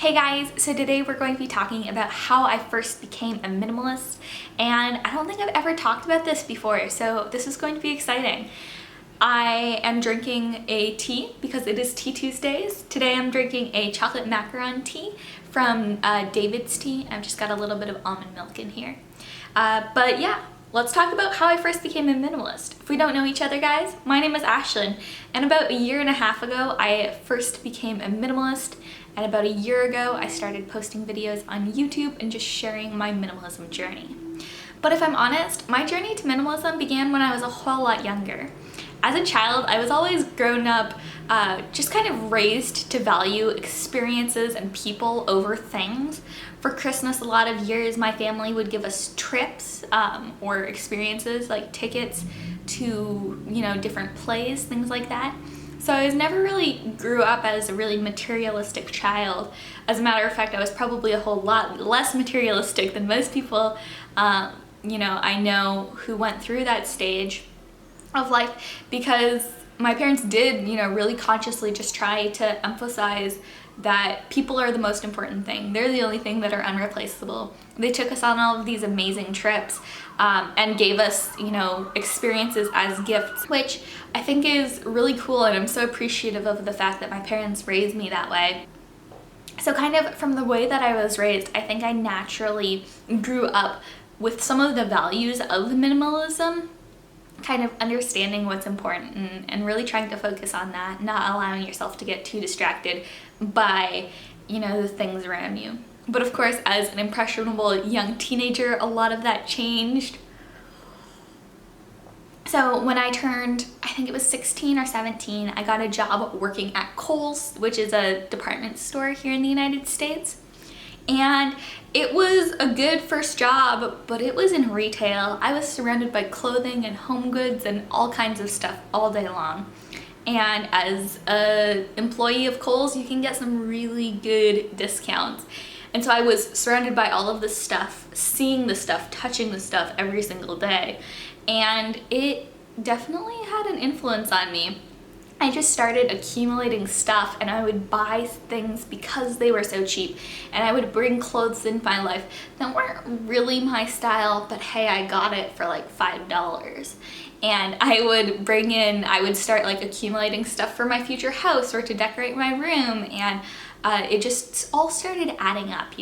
Hey guys, so today we're going to be talking about how I first became a minimalist, and I don't think I've ever talked about this before, so this is going to be exciting. I am drinking a tea because it is Tea Tuesdays. Today I'm drinking a chocolate macaron tea from David's Tea. I've just got a little bit of almond milk in here. But yeah, let's talk about how I first became a minimalist. If we don't know each other, guys, my name is Ashlynne, and about a year and a half ago I first became a minimalist. And about a year ago, I started posting videos on YouTube and just sharing my minimalism journey. But if I'm honest, my journey to minimalism began when I was a whole lot younger. As a child, I was always grown up, just kind of raised to value experiences and people over things. For Christmas, a lot of years, my family would give us trips or experiences like tickets to, different plays, things like that. So I never really grew up as a really materialistic child. As a matter of fact, I was probably a whole lot less materialistic than most people, I know who went through that stage of life, because my parents did, really consciously just try to emphasize that people are the most important thing. They're the only thing that are unreplaceable. They took us on all of these amazing trips and gave us, experiences as gifts, which I think is really cool, and I'm so appreciative of the fact that my parents raised me that way. So kind of from the way that I was raised, I think I naturally grew up with some of the values of minimalism, kind of understanding what's important and really trying to focus on that, not allowing yourself to get too distracted by, the things around you. But of course, as an impressionable young teenager, a lot of that changed. So when I turned, I think it was 16 or 17, I got a job working at Kohl's, which is a department store here in the United States. And it was a good first job, but it was in retail. I was surrounded by clothing and home goods and all kinds of stuff all day long. And as an employee of Kohl's, you can get some really good discounts. And so I was surrounded by all of this stuff, seeing the stuff, touching the stuff every single day. And it definitely had an influence on me. I just started accumulating stuff, and I would buy things because they were so cheap, and I would bring clothes in my life that weren't really my style, but hey, I got it for like $5. And I would start like accumulating stuff for my future house or to decorate my room, and it just all started adding up,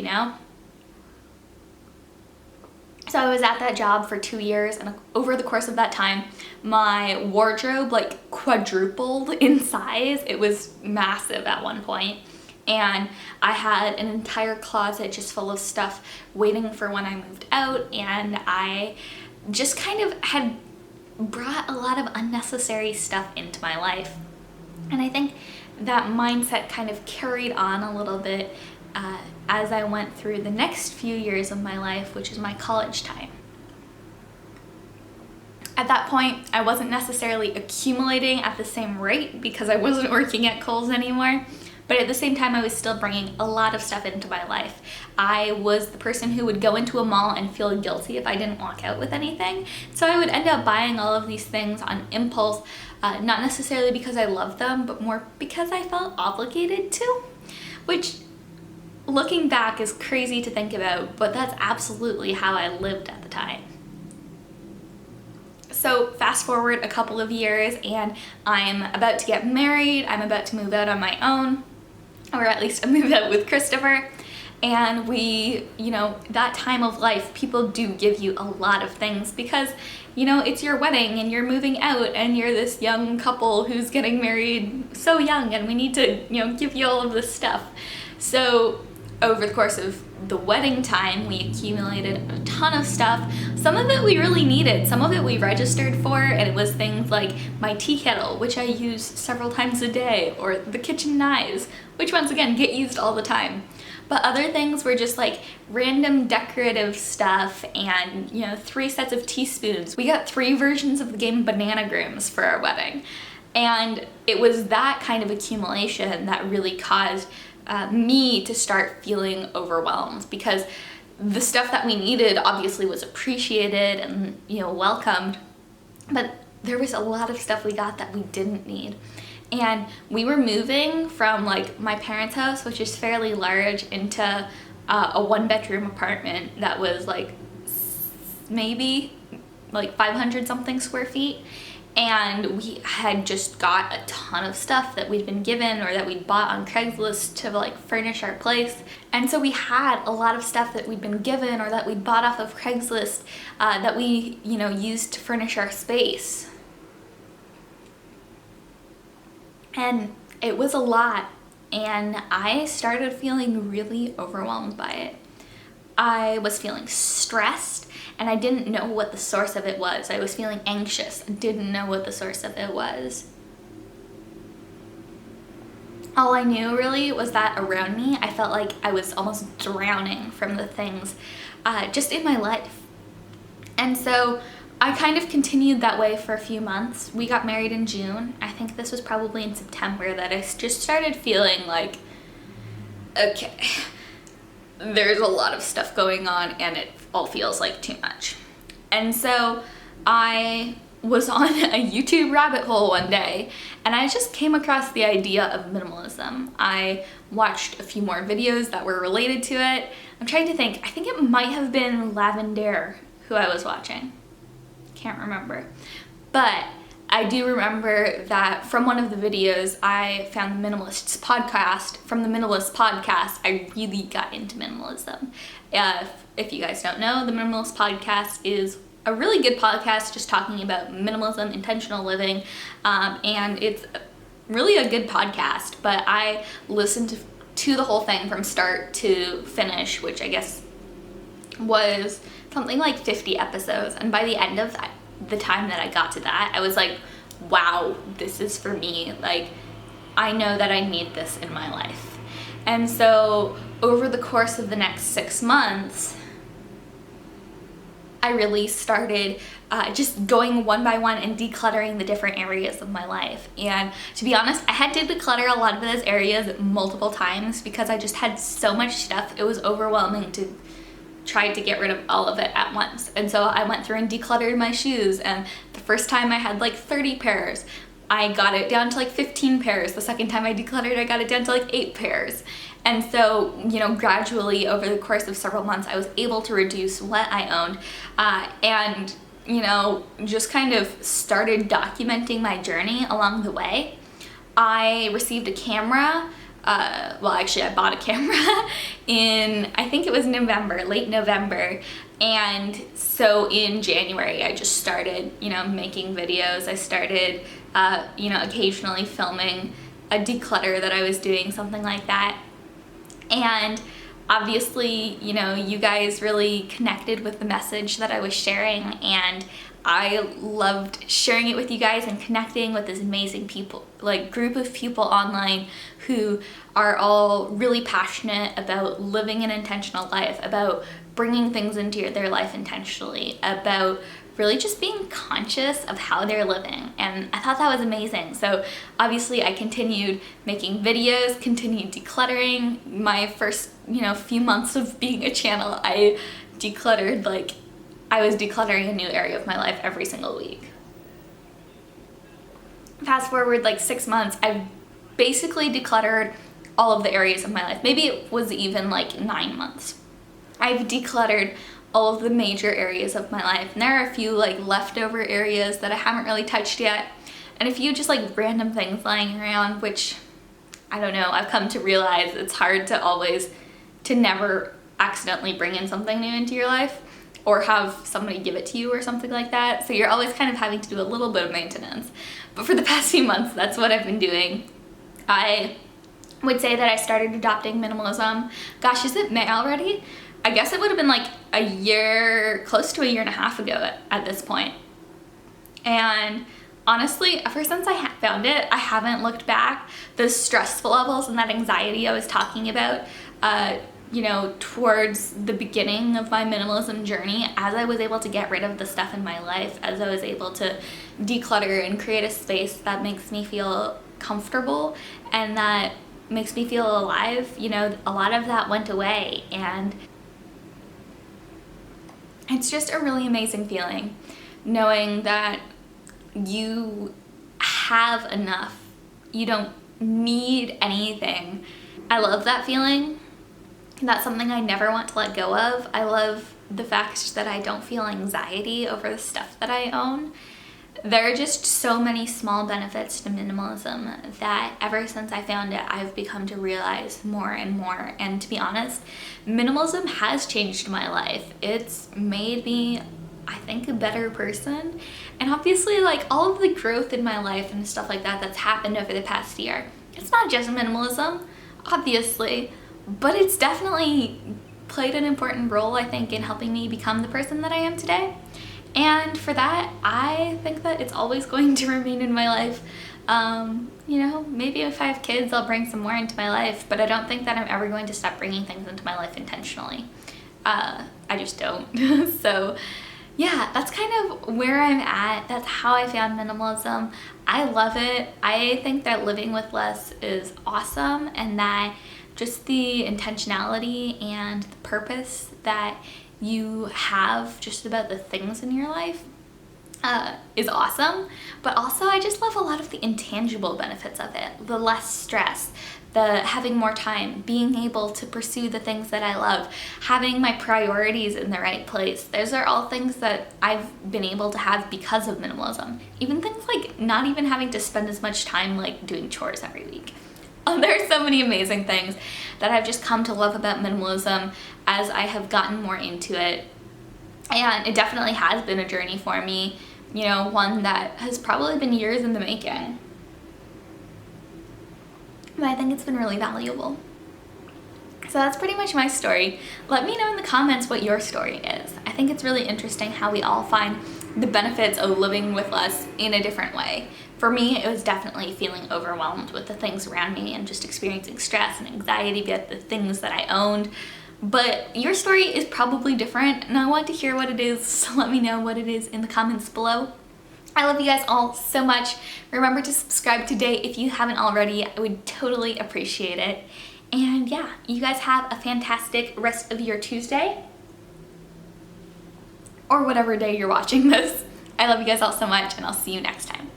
So I was at that job for 2 years, and over the course of that time, my wardrobe like quadrupled in size. It was massive at one point, and I had an entire closet just full of stuff waiting for when I moved out, and I just kind of had brought a lot of unnecessary stuff into my life. And I think that mindset kind of carried on a little bit as I went through the next few years of my life, which is my college time. At that point, I wasn't necessarily accumulating at the same rate because I wasn't working at Kohl's anymore, but at the same time, I was still bringing a lot of stuff into my life. I was the person who would go into a mall and feel guilty if I didn't walk out with anything, so I would end up buying all of these things on impulse, not necessarily because I loved them, but more because I felt obligated to, which looking back is crazy to think about, but that's absolutely how I lived at the time. So fast forward a couple of years, and I'm about to get married. I'm about to move out on my own, or at least I move out with Christopher. And we, that time of life, people do give you a lot of things because, it's your wedding and you're moving out and you're this young couple who's getting married so young, and we need to, give you all of this stuff. So over the course of the wedding time, we accumulated a ton of stuff. Some of it we really needed, some of it we registered for, and it was things like my tea kettle, which I use several times a day, or the kitchen knives, which once again get used all the time. But other things were just like random decorative stuff and, 3 sets of teaspoons. We got 3 versions of the game Bananagrams for our wedding. And it was that kind of accumulation that really caused me to start feeling overwhelmed, because the stuff that we needed obviously was appreciated and welcomed, but there was a lot of stuff we got that we didn't need. And we were moving from like my parents' house, which is fairly large, into a 1-bedroom apartment that was like maybe like 500 something square feet. And we had just got a ton of stuff that we'd been given or that we'd bought on Craigslist to like furnish our place. And so we had a lot of stuff that we'd been given or that we'd bought off of Craigslist that we, you know, used to furnish our space. And it was a lot, and I started feeling really overwhelmed by it. I was feeling stressed, and I didn't know what the source of it was. I was feeling anxious, and didn't know what the source of it was. All I knew really was that around me, I felt like I was almost drowning from the things just in my life. And so I kind of continued that way for a few months. We got married in June. I think this was probably in September that I just started feeling like, okay, there's a lot of stuff going on and it all feels like too much. And so I was on a YouTube rabbit hole one day, and I just came across the idea of minimalism. I watched a few more videos that were related to it. I'm trying to think. I think it might have been Lavender who I was watching. Can't remember. But I do remember that from one of the videos, I found the Minimalist's podcast. From the Minimalist podcast, I really got into minimalism. If you guys don't know, the Minimalist podcast is a really good podcast just talking about minimalism, intentional living, and it's really a good podcast. But I listened to the whole thing from start to finish, which I guess was something like 50 episodes, and by the end of the time that I got to that, I was like, wow, this is for me. Like, I know that I need this in my life. And so over the course of the next 6 months, I really started just going one by one and decluttering the different areas of my life. And to be honest, I had to declutter a lot of those areas multiple times because I just had so much stuff. It was overwhelming to try to get rid of all of it at once. And so I went through and decluttered my shoes, and the first time I had like 30 pairs. I got it down to like 15 pairs. The second time I decluttered, I got it down to like 8 pairs. And so, you know, gradually over the course of several months, I was able to reduce what I owned, and, you know, just kind of started documenting my journey along the way. I received a camera. Well, actually, I bought a camera in, I think it was November, late November. And so in January, I just started, you know, making videos. I started, you know, occasionally filming a declutter that I was doing, something like that. And obviously, you know, you guys really connected with the message that I was sharing, and I loved sharing it with you guys and connecting with this amazing people, like group of people online who are all really passionate about living an intentional life, about bringing things into their life intentionally, about really just being conscious of how they're living. And I thought that was amazing. So obviously I continued making videos, continued decluttering. My first, you know, few months of being a channel, I decluttered, like, I was decluttering a new area of my life every single week. Fast forward like 6 months, I've basically decluttered all of the areas of my life. Maybe it was even like 9 months. I've decluttered all of the major areas of my life. And there are a few like leftover areas that I haven't really touched yet, and a few just like random things lying around, which, I don't know, I've come to realize it's hard to never accidentally bring in something new into your life or have somebody give it to you or something like that. So you're always kind of having to do a little bit of maintenance. But for the past few months, that's what I've been doing. I would say that I started adopting minimalism. Gosh, is it May already? I guess it would have been like a year, close to a year and a half ago at this point. And honestly, ever since I found it, I haven't looked back. Those stressful levels and that anxiety I was talking about, you know, towards the beginning of my minimalism journey, as I was able to get rid of the stuff in my life, as I was able to declutter and create a space that makes me feel comfortable and that makes me feel alive, you know, a lot of that went away. And it's just a really amazing feeling knowing that you have enough you don't need anything. I love that feeling. That's something I never want to let go of. I love the fact that I don't feel anxiety over the stuff that I own. There are just so many small benefits to minimalism that ever since I found it, I've become to realize more and more. And to be honest, minimalism has changed my life. It's made me, I think, a better person. And obviously, like, all of the growth in my life and stuff like that that's happened over the past year, it's not just minimalism, obviously, but it's definitely played an important role, I think, in helping me become the person that I am today. And for that, I think that it's always going to remain in my life. You know, maybe if I have kids, I'll bring some more into my life, but I don't think that I'm ever going to stop bringing things into my life intentionally. I just don't. So yeah, that's kind of where I'm at. That's how I found minimalism. I love it. I think that living with less is awesome, and that just the intentionality and the purpose that you have just about the things in your life is awesome. But also, I just love a lot of the intangible benefits of it. The less stress, the having more time, being able to pursue the things that I love, having my priorities in the right place. Those are all things that I've been able to have because of minimalism. Even things like not even having to spend as much time like doing chores every week. There are so many amazing things that I've just come to love about minimalism as I have gotten more into it. And it definitely has been a journey for me, you know, one that has probably been years in the making. But I think it's been really valuable. So that's pretty much my story. Let me know in the comments what your story is. I think it's really interesting how we all find the benefits of living with less in a different way. For me, it was definitely feeling overwhelmed with the things around me and just experiencing stress and anxiety about the things that I owned. But your story is probably different, and I want to hear what it is, so let me know what it is in the comments below. I love you guys all so much. Remember to subscribe today if you haven't already. I would totally appreciate it. And yeah, you guys have a fantastic rest of your Tuesday, or whatever day you're watching this. I love you guys all so much, and I'll see you next time.